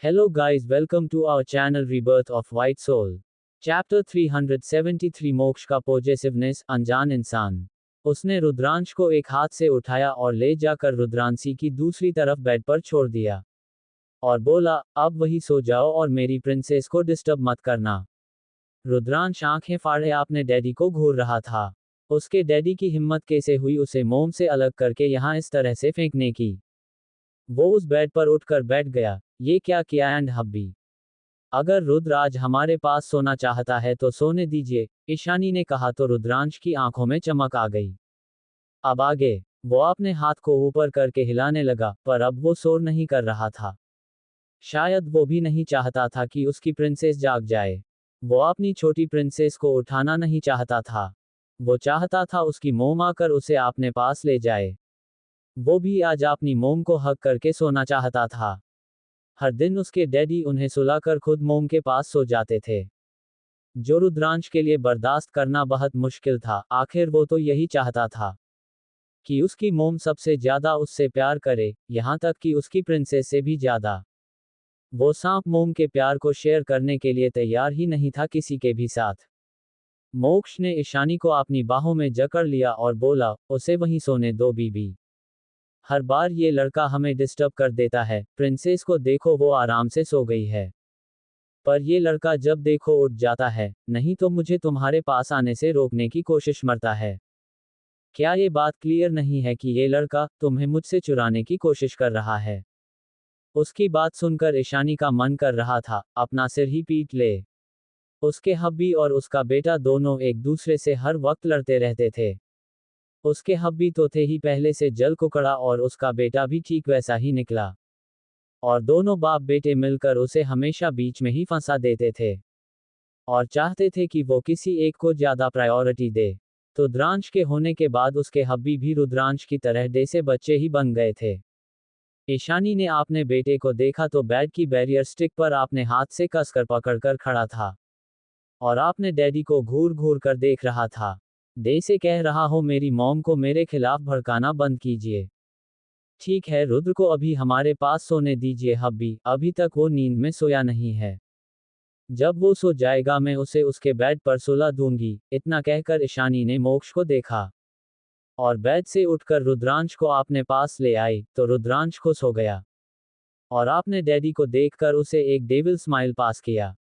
Hello guys, welcome to our channel Rebirth of White Soul. Chapter 373 मोक्ष का पॉजेसिवनेस अनजान इंसान। उसने रुद्रांश को एक हाथ से उठाया और ले जाकर रुद्रांशी की दूसरी तरफ बेड पर छोड़ दिया और बोला, अब वही सो जाओ और मेरी प्रिंसेस को डिस्टर्ब मत करना। रुद्रांश आंखें फाड़े अपने डैडी को घूर रहा था। उसके डैडी की हिम्मत कैसे हुई उसे मोम से अलग करके यहाँ इस तरह से फेंकने की। वो उस बेड पर उठकर बैठ गया। ये क्या किया एंड हब्बी? अगर रुद्र आज हमारे पास सोना चाहता है तो सोने दीजिए, ईशानी ने कहा तो रुद्रांश की आंखों में चमक आ गई। अब आगे? वो अपने हाथ को ऊपर करके हिलाने लगा, पर अब वो शोर नहीं कर रहा था। शायद वो भी नहीं चाहता था कि उसकी प्रिंसेस जाग जाए। वो अपनी छोटी प्रिंसेस को उठाना नहीं चाहता था। वो चाहता था उसकी मोम आकर उसे अपने पास ले जाए। वो भी आज अपनी मोम को हग करके सोना चाहता था। हर दिन उसके डैडी उन्हें सुलाकर खुद मोम के पास सो जाते थे, जो रुद्रांश के लिए बर्दाश्त करना बहुत मुश्किल था। आखिर वो तो यही चाहता था कि उसकी मोम सबसे ज्यादा उससे प्यार करे, यहाँ तक कि उसकी प्रिंसेस से भी ज्यादा। वो सांप मोम के प्यार को शेयर करने के लिए तैयार ही नहीं था किसी के भी साथ। मोक्ष ने ईशानी को अपनी बाहों में जकड़ लिया और बोला, उसे वहीं सोने दो बीबी। हर बार ये लड़का हमें डिस्टर्ब कर देता है। प्रिंसेस को देखो, वो आराम से सो गई है, पर ये लड़का जब देखो उठ जाता है, नहीं तो मुझे तुम्हारे पास आने से रोकने की कोशिश मरता है। क्या ये बात क्लियर नहीं है कि ये लड़का तुम्हें मुझसे चुराने की कोशिश कर रहा है? उसकी बात सुनकर ईशानी का मन कर रहा था अपना सिर ही पीट ले। उसके हब्बी और उसका बेटा दोनों एक दूसरे से हर वक्त लड़ते रहते थे। उसके हब्बी तो थे ही पहले से जल कुकड़ा और उसका बेटा भी ठीक वैसा ही निकला। और दोनों बाप बेटे मिलकर उसे हमेशा बीच में ही फंसा देते थे और चाहते थे कि वो किसी एक को ज्यादा प्रायोरिटी दे। तो रुद्रांश के होने के बाद उसके हब्बी भी रुद्रांश की तरह जैसे बच्चे ही बन गए थे। ईशानी ने अपने बेटे को देखा तो बेड की बैरियर स्टिक पर अपने हाथ से कसकर पकड़कर खड़ा था और अपने डैडी को घूर घूर कर देख रहा था। दे से कह रहा हो, मेरी मॉम को मेरे खिलाफ भड़काना बंद कीजिए। ठीक है, रुद्र को अभी हमारे पास सोने दीजिए हब्बी, अभी तक वो नींद में सोया नहीं है। जब वो सो जाएगा मैं उसे उसके बेड पर सुला दूंगी। इतना कहकर ईशानी ने मोक्ष को देखा और बेड से उठकर रुद्रांश को अपने पास ले आई तो रुद्रांश खुश हो गया और अपने डैडी को देखकर उसे एक डेविल स्माइल पास किया।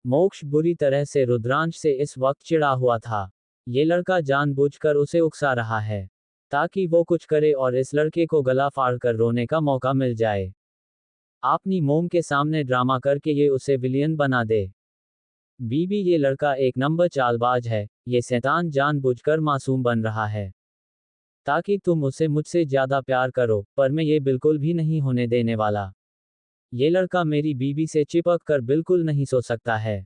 मोक्ष बुरी तरह से रुद्रांश से इस वक्त चिढ़ा हुआ था। ये लड़का जानबूझकर उसे उकसा रहा है ताकि वो कुछ करे और इस लड़के को गला फाड़कर रोने का मौका मिल जाए। अपनी मोम के सामने ड्रामा करके ये उसे विलियन बना दे। बीबी, ये लड़का एक नंबर चालबाज है। ये शैतान जानबूझकर मासूम बन रहा है ताकि तुम उसे मुझसे ज्यादा प्यार करो, पर मैं ये बिल्कुल भी नहीं होने देने वाला। ये लड़का मेरी बीबी से चिपक कर बिल्कुल नहीं सो सकता है।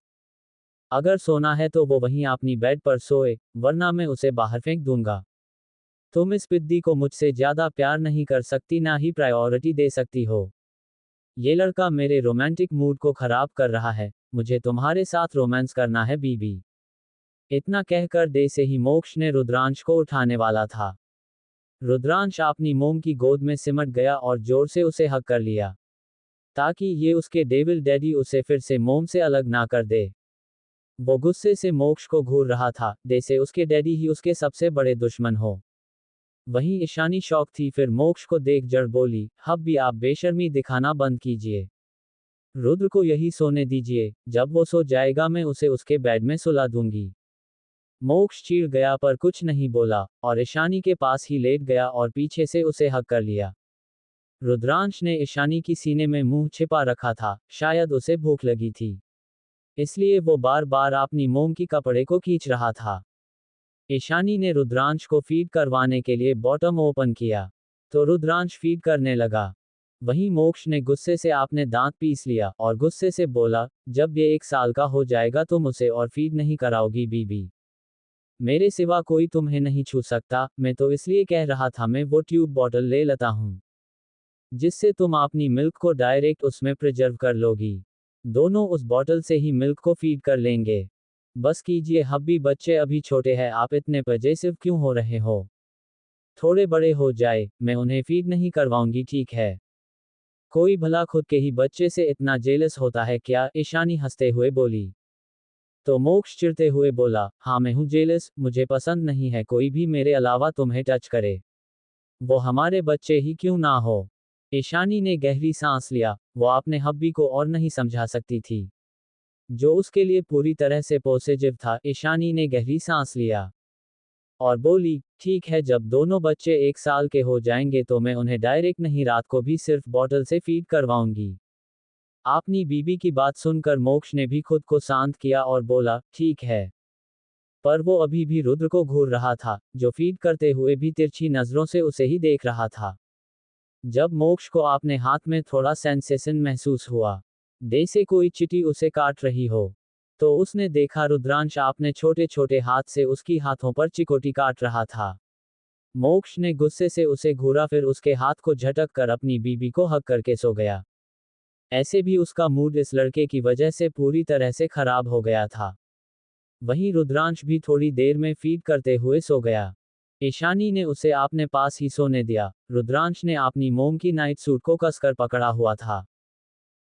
अगर सोना है तो वो वहीं अपनी बेड पर सोए, वरना मैं उसे बाहर फेंक दूंगा। तुम इस पिद्दी को मुझसे ज्यादा प्यार नहीं कर सकती, ना ही प्रायोरिटी दे सकती हो। ये लड़का मेरे रोमांटिक मूड को खराब कर रहा है। मुझे तुम्हारे साथ रोमांस करना है बीबी। इतना कहकर दे से ही मोक्ष ने रुद्रांश को उठाने वाला था। रुद्रांश अपनी मोम की गोद में सिमट गया और जोर से उसे हग कर लिया ताकि ये उसके डेविल डैडी उसे फिर से मोम से अलग ना कर दे। वो गुस्से से मोक्ष को घूर रहा था, जैसे उसके डैडी ही उसके सबसे बड़े दुश्मन हो। वहीं ईशानी शौक थी, फिर मोक्ष को देख जड़ बोली, हब्बी आप बेशर्मी दिखाना बंद कीजिए। रुद्र को यही सोने दीजिए, जब वो सो जाएगा मैं उसे उसके बेड में सुला दूंगी। मोक्ष चिढ़ गया पर कुछ नहीं बोला और ईशानी के पास ही लेट गया और पीछे से उसे हग कर लिया। रुद्रांश ने ईशानी की सीने में मुंह छिपा रखा था, शायद उसे भूख लगी थी, इसलिए वो बार बार अपनी मोम की कपड़े को खींच रहा था। ईशानी ने रुद्रांश को फीड करवाने के लिए बॉटम ओपन किया तो रुद्रांश फीड करने लगा। वहीं मोक्ष ने गुस्से से अपने दांत पीस लिया और गुस्से से बोला, जब ये 1 साल का हो जाएगा तुम उसे और फीड नहीं कराओगी बीबी। मेरे सिवा कोई तुम्हें नहीं छू सकता। मैं तो इसलिए कह रहा था, मैं वो ट्यूब बॉटल ले लेता हूँ जिससे तुम अपनी मिल्क को डायरेक्ट उसमें प्रिजर्व कर लोगी। दोनों उस बॉटल से ही मिल्क को फीड कर लेंगे। बस कीजिए हब्बी, बच्चे अभी छोटे हैं, आप इतने पजेसिव क्यों हो रहे हो? थोड़े बड़े हो जाए, मैं उन्हें फीड नहीं करवाऊंगी, ठीक है? कोई भला खुद के ही बच्चे से इतना जेलस होता है क्या? ईशानी हंसते हुए बोली। तो मोक्ष चिढ़ते हुए बोला, हाँ मैं हूँ जेलस, मुझे पसंद नहीं है कोई भी मेरे अलावा तुम्हें टच करे। वो हमारे बच्चे ही क्यों ना हो। ईशानी ने गहरी सांस लिया, वो अपने हब्बी को और नहीं समझा सकती थी, जो उसके लिए पूरी तरह से पॉजिटिव था। ईशानी ने गहरी सांस लिया और बोली, ठीक है, जब दोनों बच्चे 1 साल के हो जाएंगे तो मैं उन्हें डायरेक्ट नहीं, रात को भी सिर्फ बॉटल से फीड करवाऊंगी। अपनी बीबी की बात सुनकर मोक्ष ने भी खुद को शांत किया और बोला, ठीक है। पर वो अभी भी रुद्र को घूर रहा था, जो फीड करते हुए भी तिरछी नजरों से उसे ही देख रहा था। जब मोक्ष को अपने हाथ में थोड़ा सेंसेशन महसूस हुआ, जैसे कोई चींटी उसे काट रही हो, तो उसने देखा रुद्रांश अपने छोटे छोटे हाथ से उसकी हाथों पर चिकोटी काट रहा था। मोक्ष ने गुस्से से उसे घूरा, फिर उसके हाथ को झटक कर अपनी बीबी को हक करके सो गया। ऐसे भी उसका मूड इस लड़के की वजह से पूरी तरह से खराब हो गया था। वहीं रुद्रांश भी थोड़ी देर में फीड करते हुए सो गया। ईशानी ने उसे अपने पास ही सोने दिया। रुद्रांश ने अपनी मोम की नाइट सूट को कसकर पकड़ा हुआ था,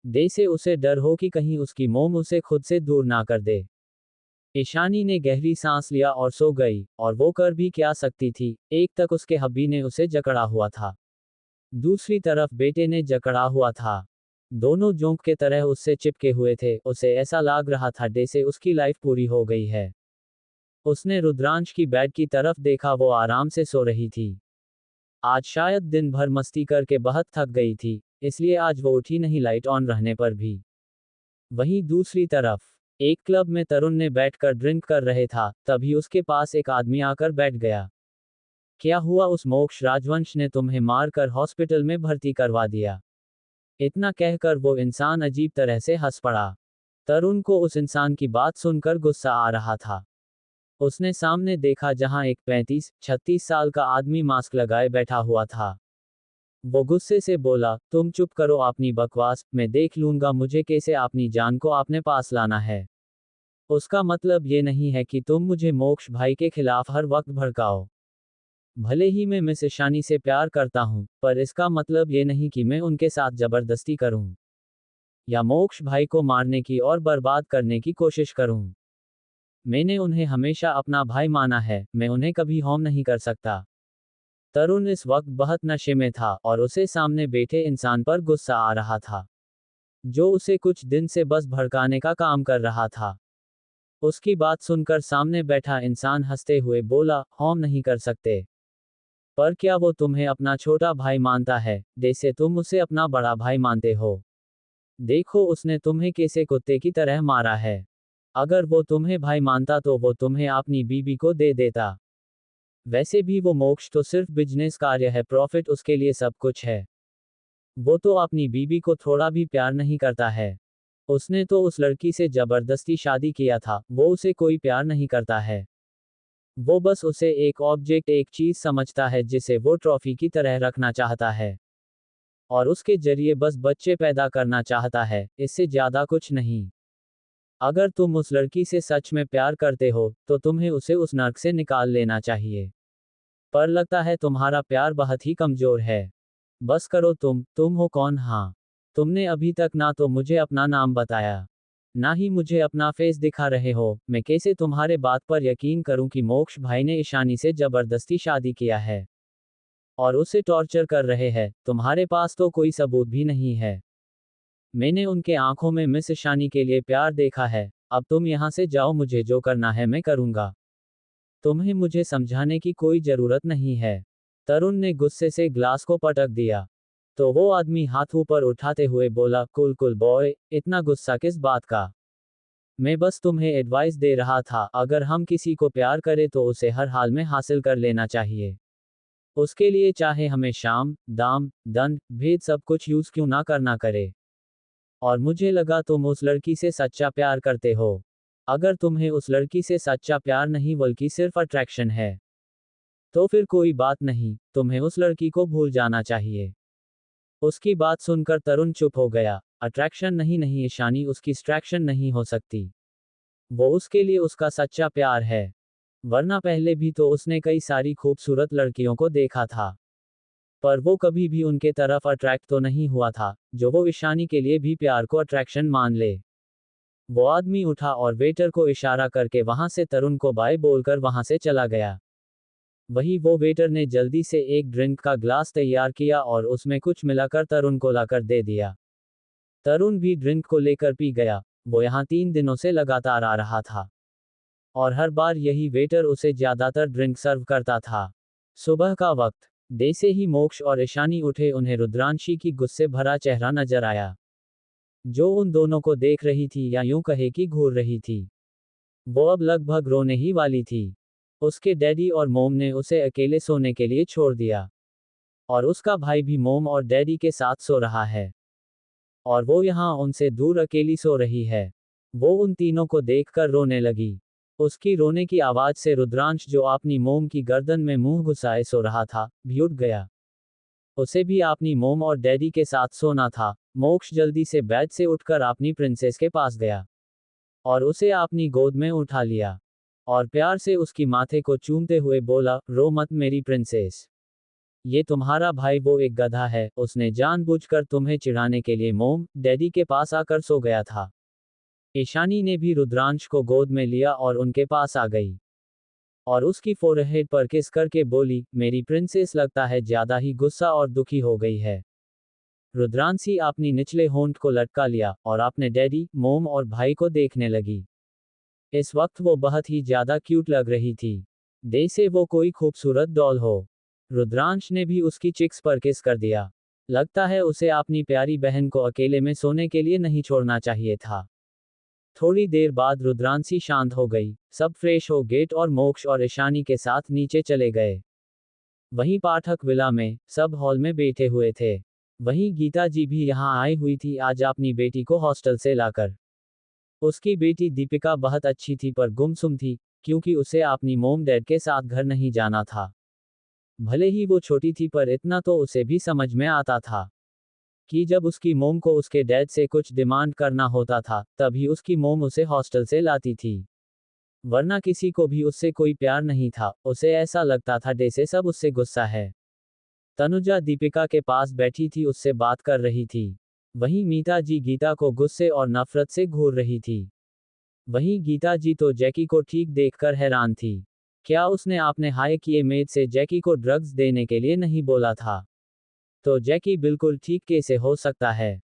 जैसे उसे डर हो कि कहीं उसकी मोम उसे खुद से दूर ना कर दे। ईशानी ने गहरी सांस लिया और सो गई, और वो कर भी क्या सकती थी। एक तक उसके हब्बी ने उसे जकड़ा हुआ था, दूसरी तरफ बेटे ने जकड़ा हुआ था। दोनों जोंक के तरह उससे चिपके हुए थे। उसे ऐसा लग रहा था जैसे उसकी लाइफ पूरी हो गई है। उसने रुद्रांश की बेड की तरफ देखा, वो आराम से सो रही थी। आज शायद दिन भर मस्ती करके बहुत थक गई थी, इसलिए आज वो उठी नहीं, लाइट ऑन रहने पर भी। वहीं दूसरी तरफ एक क्लब में तरुण ने बैठकर ड्रिंक कर रहे था, तभी उसके पास एक आदमी आकर बैठ गया। क्या हुआ उस मोक्ष राजवंश ने तुम्हें मारकर हॉस्पिटल में भर्ती करवा दिया। इतना कहकर वो इंसान अजीब तरह से हंस पड़ा। तरुण को उस इंसान की बात सुनकर गुस्सा आ रहा था। उसने सामने देखा जहां एक 35-36 साल का आदमी मास्क लगाए बैठा हुआ था। वो गुस्से से बोला, तुम चुप करो अपनी बकवास, मैं देख लूंगा मुझे कैसे अपनी जान को अपने पास लाना है। उसका मतलब ये नहीं है कि तुम मुझे मोक्ष भाई के खिलाफ हर वक्त भड़काओ। भले ही मैं मिस ईशानी से प्यार करता हूं, पर इसका मतलब ये नहीं कि मैं उनके साथ जबरदस्ती करूं, या मोक्ष भाई को मारने की और बर्बाद करने की कोशिश करूं। मैंने उन्हें हमेशा अपना भाई माना है, मैं उन्हें कभी हार्म नहीं कर सकता। तरुण इस वक्त बहुत नशे में था और उसे सामने बैठे इंसान पर गुस्सा आ रहा था, जो उसे कुछ दिन से बस भड़काने का काम कर रहा था। उसकी बात सुनकर सामने बैठा इंसान हंसते हुए बोला, हार्म नहीं कर सकते। पर क्या वो तुम्हें अपना छोटा भाई मानता है, जैसे तुम उसे अपना बड़ा भाई मानते हो? देखो उसने तुम्हें कैसे कुत्ते की तरह मारा है। अगर वो तुम्हें भाई मानता तो वो तुम्हें अपनी बीबी को दे देता। वैसे भी वो मोक्ष तो सिर्फ बिजनेस कार्य है, प्रॉफिट उसके लिए सब कुछ है। वो तो अपनी बीबी को थोड़ा भी प्यार नहीं करता है। उसने तो उस लड़की से जबरदस्ती शादी किया था, वो उसे कोई प्यार नहीं करता है। वो बस उसे एक ऑब्जेक्ट, एक चीज समझता है जिसे वो ट्रॉफी की तरह रखना चाहता है, और उसके जरिए बस बच्चे पैदा करना चाहता है, इससे ज्यादा कुछ नहीं। अगर तुम उस लड़की से सच में प्यार करते हो, तो तुम्हें उसे उस नर्क से निकाल लेना चाहिए। पर लगता है तुम्हारा प्यार बहुत ही कमजोर है। बस करो, तुम हो कौन? हाँ, तुमने अभी तक ना तो मुझे अपना नाम बताया, ना ही मुझे अपना फेस दिखा रहे हो। मैं कैसे तुम्हारे बात पर यकीन करूं कि मोक्ष भाई ने ईशानी से जबरदस्ती शादी किया है और उसे टॉर्चर कर रहे हैं? तुम्हारे पास तो कोई सबूत भी नहीं है। मैंने उनके आंखों में मिस ईशानी के लिए प्यार देखा है। अब तुम यहां से जाओ, मुझे जो करना है मैं करूंगा। तुम्हें मुझे समझाने की कोई जरूरत नहीं है। तरुण ने गुस्से से ग्लास को पटक दिया। तो वो आदमी हाथ ऊपर उठाते हुए बोला, कूल कूल बॉय, इतना गुस्सा किस बात का? मैं बस तुम्हें एडवाइस दे रहा था, अगर हम किसी को प्यार करें तो उसे हर हाल में हासिल कर लेना चाहिए। उसके लिए चाहे हमें शाम, दाम, दंड, भेद सब कुछ यूज क्यों ना करना करे। और मुझे लगा तुम उस लड़की से सच्चा प्यार करते हो। अगर तुम्हें उस लड़की से सच्चा प्यार नहीं बल्कि सिर्फ अट्रैक्शन है, तो फिर कोई बात नहीं, तुम्हें उस लड़की को भूल जाना चाहिए। उसकी बात सुनकर तरुण चुप हो गया। अट्रैक्शन नहीं, नहीं ईशानी उसकी डिस्ट्रैक्शन नहीं हो सकती। वो उसके लिए उसका सच्चा प्यार है। वरना पहले भी तो उसने कई सारी खूबसूरत लड़कियों को देखा था। पर वो कभी भी उनके तरफ अट्रैक्ट तो नहीं हुआ था, जो वो ईशानी के लिए भी प्यार को अट्रैक्शन मान ले। वो आदमी उठा और वेटर को इशारा करके वहां से तरुण को बाय बोलकर वहां से चला गया। वही वो वेटर ने जल्दी से एक ड्रिंक का ग्लास तैयार किया और उसमें कुछ मिलाकर तरुण को लाकर दे दिया। तरुण भी ड्रिंक को लेकर पी गया। वो यहाँ 3 दिनों से लगातार आ रहा था और हर बार यही वेटर उसे ज्यादातर ड्रिंक सर्व करता था। सुबह का वक्त जैसे ही मोक्ष और ईशानी उठे, उन्हें रुद्रांशी की गुस्से भरा चेहरा नजर आया, जो उन दोनों को देख रही थी या यूं कहे कि घूर रही थी। वो अब लगभग रोने ही वाली थी। उसके डैडी और मोम ने उसे अकेले सोने के लिए छोड़ दिया और उसका भाई भी मोम और डैडी के साथ सो रहा है और वो यहाँ उनसे दूर अकेली सो रही है। वो उन तीनों को देखकर रोने लगी। उसकी रोने की आवाज से रुद्रांश, जो अपनी मोम की गर्दन में मुंह घुसाए सो रहा था, भी उठ गया। उसे भी अपनी मोम और डैडी के साथ सोना था। मोक्ष जल्दी से बेड से उठकर अपनी प्रिंसेस के पास गया और उसे अपनी गोद में उठा लिया और प्यार से उसकी माथे को चूमते हुए बोला, रो मत मेरी प्रिंसेस। ये तुम्हारा भाई वो एक गधा है, उसने जानबूझकर तुम्हें चिढ़ाने के लिए मोम डैडी के पास आकर सो गया था। ईशानी ने भी रुद्रांश को गोद में लिया और उनके पास आ गई और उसकी फोरहेड पर किस करके बोली, मेरी प्रिंसेस लगता है ज्यादा ही गुस्सा और दुखी हो गई है। रुद्रांशी अपनी निचले होंठ को लटका लिया और अपने डैडी, मोम और भाई को देखने लगी। इस वक्त वो बहुत ही ज्यादा क्यूट लग रही थी, जैसे वो कोई खूबसूरत डॉल हो। रुद्रांश ने भी उसकी चिक्स पर किस कर दिया। लगता है उसे अपनी प्यारी बहन को अकेले में सोने के लिए नहीं छोड़ना चाहिए था। थोड़ी देर बाद रुद्रांशी शांत हो गई, सब फ्रेश हो गेट और मोक्ष और ईशानी के साथ नीचे चले गए। वहीं पाठक विला में सब हॉल में बैठे हुए थे। वहीं गीता जी भी यहाँ आई हुई थी आज अपनी बेटी को हॉस्टल से लाकर। उसकी बेटी दीपिका बहुत अच्छी थी पर गुमसुम थी, क्योंकि उसे अपनी मोम डैड के साथ घर नहीं जाना था। भले ही वो छोटी थी पर इतना तो उसे भी समझ में आता था कि जब उसकी मोम को उसके डैड से कुछ डिमांड करना होता था, तभी उसकी मोम उसे हॉस्टल से लाती थी, वरना किसी को भी उससे कोई प्यार नहीं था। उसे ऐसा लगता था जैसे सब उससे गुस्सा है। तनुजा दीपिका के पास बैठी थी, उससे बात कर रही थी। वहीं मीता जी गीता को गुस्से और नफरत से घूर रही थी। वहीं गीता जी तो जैकी को ठीक देखकर हैरान थी। क्या उसने अपने हायर किए मेड से जैकी को ड्रग्स देने के लिए नहीं बोला था? तो जैकी बिल्कुल ठीक कैसे हो सकता है?